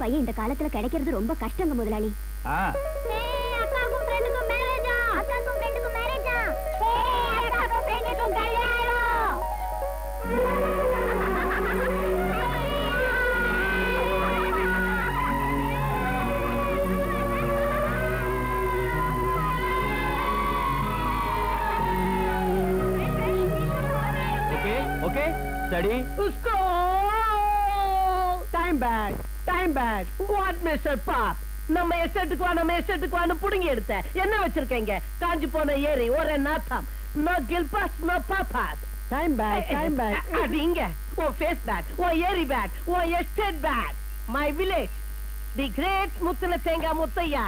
பையன் இந்த காலத்துல கிடைக்கிறது ரொம்ப கஷ்டங்க முதலாளி. அக்காக்கும் ஃப்ரெண்டுக்கும் மேரேஜா? அக்காக்கும் ஃப்ரெண்டுக்கும் மேரேஜா? அக்காக்கும் ஃப்ரெண்டுக்கும் கல்யாணம். Okay okay study. उसको time back time back. What mister Bob, நம்ம எஸ்டேட்டுக்கு வான்னு புடுங்கி எடுத்த என்ன வச்சிருக்கீங்க? காஞ்சி போன ஏரி ஒரு நாத்தம். நோ கில்பாஸ் நோ பாப்பாஸ். Time back time back. அது இங்க ஓ ஃபேஸ் பேக், ஓ ஏரி back, oh estate back. My village the great முத்தன தேங்கா Muthaiya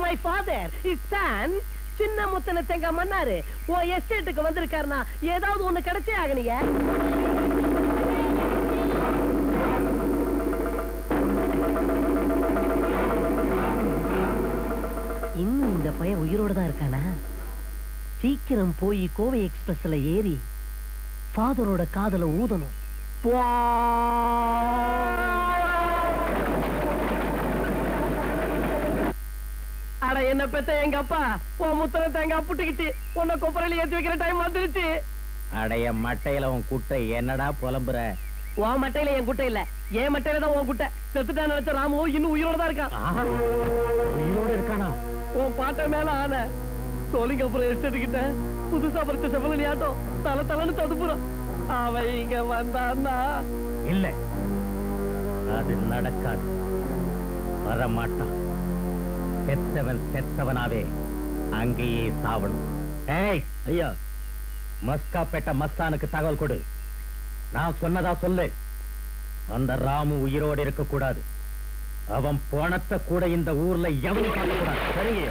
my father is son சின்ன முத்தன தேங்கா மன்னாரு ஓ எஸ்டேட்டுக்கு வந்திருக்காருனா ஏதாவது ஒண்ணு கிடைச்சே ஆகணிய. இன்னும் இந்த பையன் உயிரோட தான் இருக்கானா? சீக்கிரம் போய் கோவை எக்ஸ்பிரஸ்ல ஏறி ஃபாதரோட காதல ஊதணும். அட என்ன பெத்த எங்க அப்பா உன் முத்தன தேங்காய் புட்டுக்கிட்டு உன்னை கொப்பரையில ஏத்தி வைக்கிற டைம் வந்துருச்சு. அடைய மட்டையில உன் குட்டை என்னடா புலம்புற? உன் மட்டையில என் குட்டை இல்ல, என் மட்டையில தான் உன் குட்டை. செத்துட்டான்னு நினைச்ச ராமு இன்னும் உயிரோட தான் இருக்கான். உயிரோட இருக்கானா? உன் பாட்ட மேல ஆன சோழிங்க அப்புறம் எடுத்துக்கிட்ட புதுசா பறிச்ச செவலி ஆட்டம் தலை தலைன்னு தடுப்புறான். அவன் இங்க வந்தான்னா இல்ல, அது நடக்காது. வரமாட்டான். செத்தவன் செத்தவனாவே அங்கேயே சாவணும். ஏய் ஐயா, மஸ்காப்பேட்ட மஸ்தானுக்கு தகவல் கொடு. நான் சொன்னதா சொல்லு. அந்த ராமு உயிரோடு இருக்க கூடாது. அவன் போனத்தை கூட இந்த ஊர்ல எவனும் பார்க்க கூடாது. சரிங்க?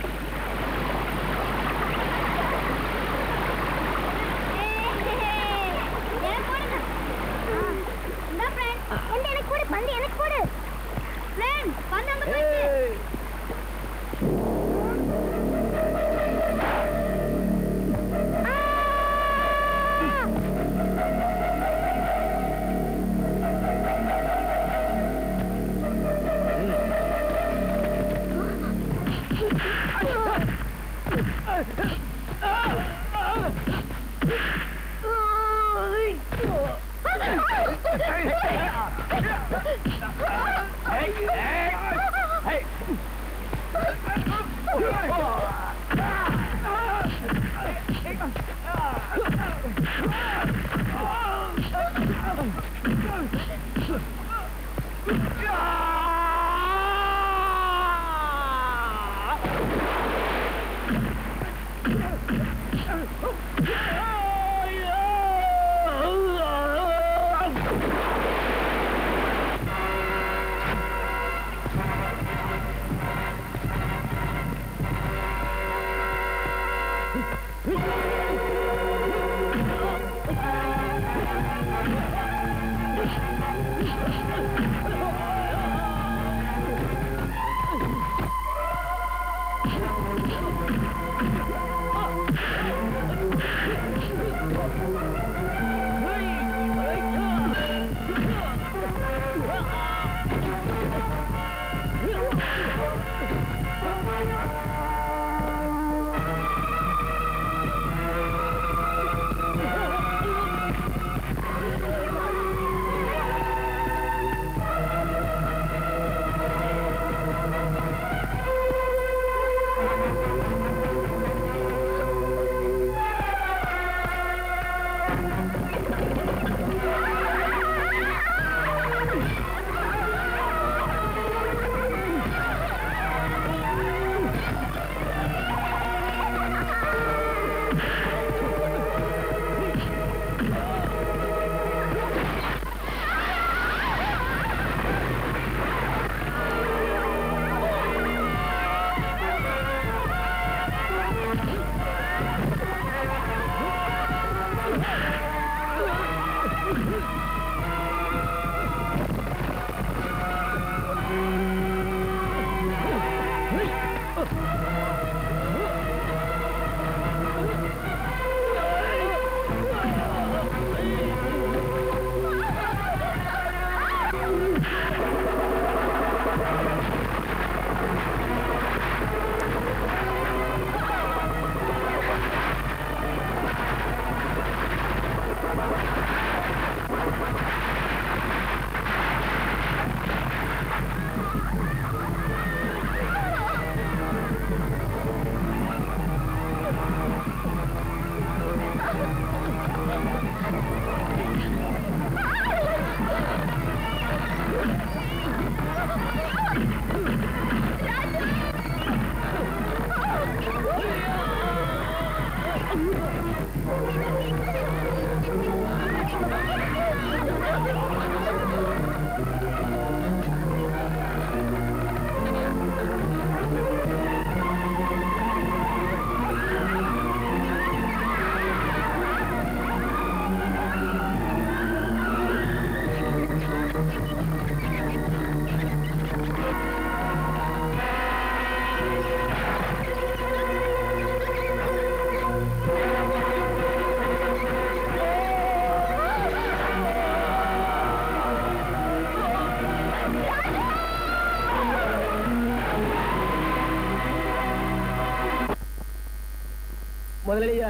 முதலாளியா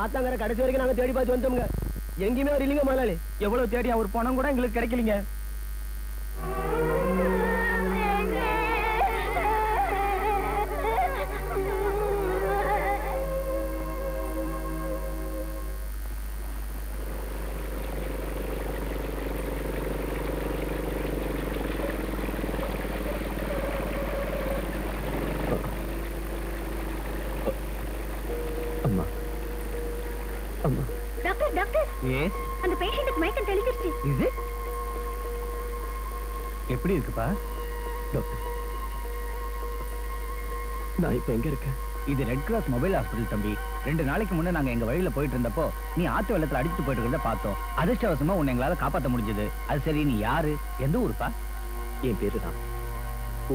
ஆத்தாங்கர கடைசி வரைக்கும் நாங்க தேடி பார்த்து வந்தோம்ங்க. எங்கேயுமே அவர் இல்லைங்க முதலாளி. எவ்வளவு தேடி அவர் பணம் கூட எங்களுக்கு கிடைக்கலீங்க. அம்மா அம்மா டாக்டர் டாக்டர் எஸ், அந்த பேஷண்ட்டுக்கு மயக்கம் தெளிஞ்சிருச்சு. இது எப்படி இருக்குப்பா? டாக்டர், நான் இப்ப எங்க இருக்கேன்? இது ரெட் கிராஸ் மொபைல் ஹாஸ்பிடல் தம்பி. 2 நாளைக்கு முன்ன நாங்க எங்க வழியில போயிட்டு இருந்தப்போ நீ ஆத்து வெள்ளத்துல அடிச்சுட்டு போயிட்டு இருந்த பார்த்தோம். அதிர்ஷ்டவசமா உன்னை எங்களால காப்பாத்த முடிஞ்சது. அது சரி, நீ யாரு, எந்த ஊருப்பா? என் பேரு ராம்.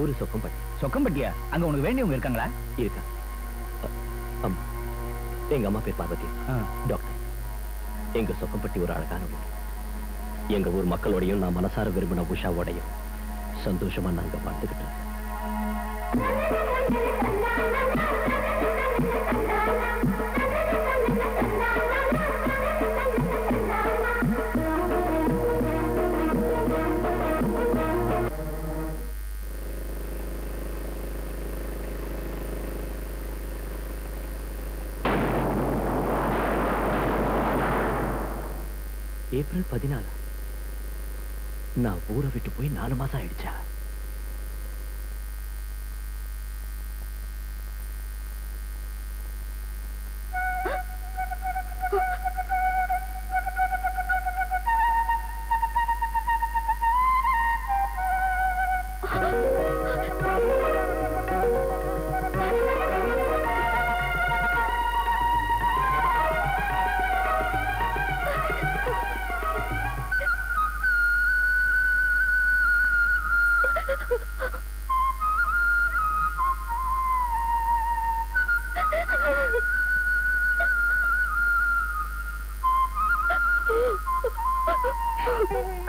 ஊரு சொக்கம்பட்டி. சொக்கம்பட்டியா? அங்க உனக்கு வேண்டியவங்க இருக்காங்களா? இருக்கா? அம்மா, எங்க அம்மா பேர் பார்வதி. டாக்டர், எங்க சொக்கம்பட்டி ஒரு அழகான ஊர். எங்க ஊர் மக்களோடையும் நான் மனசார விரும்பின உஷாவோடையும் சந்தோஷமா நாங்க பார்த்துக்கிட்டு இருக்கோம். ஏப்ரல் 14 நான் ஊரை விட்டு போய் 4 மாசம் ஆயிடுச்சா?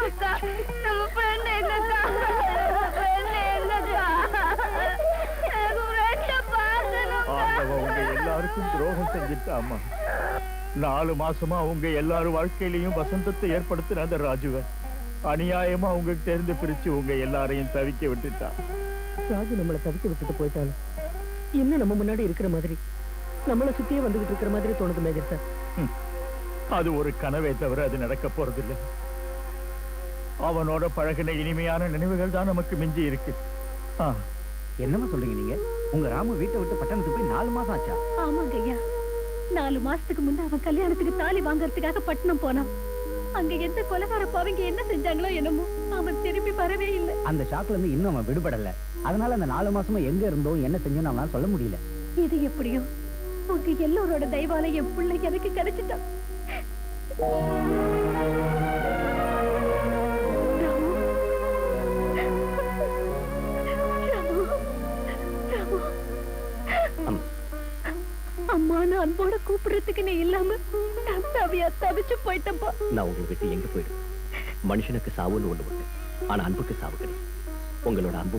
அக்கா, நம்ம friend எங்கக்கா? friend எங்கக்கா? எனக்கு friend பார்க்கணும்க்கா. ஆண்டவன் உங்க எல்லாருக்கும் துரோகம் செஞ்சுட்டாமா. 4 மாசமா உங்க எல்லாரும் வாழ்க்கையிலையும் வசந்தத்தை ஏற்படுத்தின அந்த ராஜுவ அநியாயமா உங்ககிட்ட இருந்து பிரிச்சு உங்க எல்லாரையும் தவிக்க விட்டுட்டா. ராஜு நம்மளை தவிக்க விட்டுட்டு போயிட்டாலும் இன்னும் நம்ம முன்னாடி இருக்கிற மாதிரி நம்மளை சுத்தியே வந்துகிட்டு இருக்கிற மாதிரி தோணுது மேஜர் சார். அது ஒரு கனவே தவிர அது நடக்க போறதில்லை. அவனோட பழகின இனிமையான நினைவுகள் தான் நமக்கு மிஞ்சி இருக்கு. என்னமா சொல்றீங்க நீங்க? உங்க ராமு வீட்டை விட்டு பட்டணத்துக்கு போய் 4 மாசம் ஆச்சா? ஆமாங்க ஐயா, 4 மாசத்துக்கு முன்ன அவன் கல்யாணத்துக்கு தாலி வாங்கறதுக்காக பட்டணம் போனான். அங்க எந்த கொலைகார பாவங்க என்ன செஞ்சாங்களோ என்னமோ, அவன் திரும்பி வரவே இல்லை. அந்த ஷாக்ல இருந்து இன்னும் அவன் விடுபடல. அதனால அந்த 4 மாசமா எங்க இருந்தோம், என்ன செஞ்சோம் அவனால சொல்ல முடியல. இது எப்படியோ உங்க எல்லோரோட தெய்வால என் பிள்ளை எனக்கு கிடைச்சிட்டான். ராமு, ராமு, ராமு. அம்மான்னு அன்போட கூப்பிடுறதுக்கு நீ இல்லாம நான் தவியா தவிச்சு போயிட்டப்பா. நான் உங்களை விட்டு எங்க போயிடும்? மனுஷனுக்கு சாவுன்னு ஒண்ணு உண்டு, ஆனா அன்புக்கு சாவு கிடையாது. உங்களோட அன்பு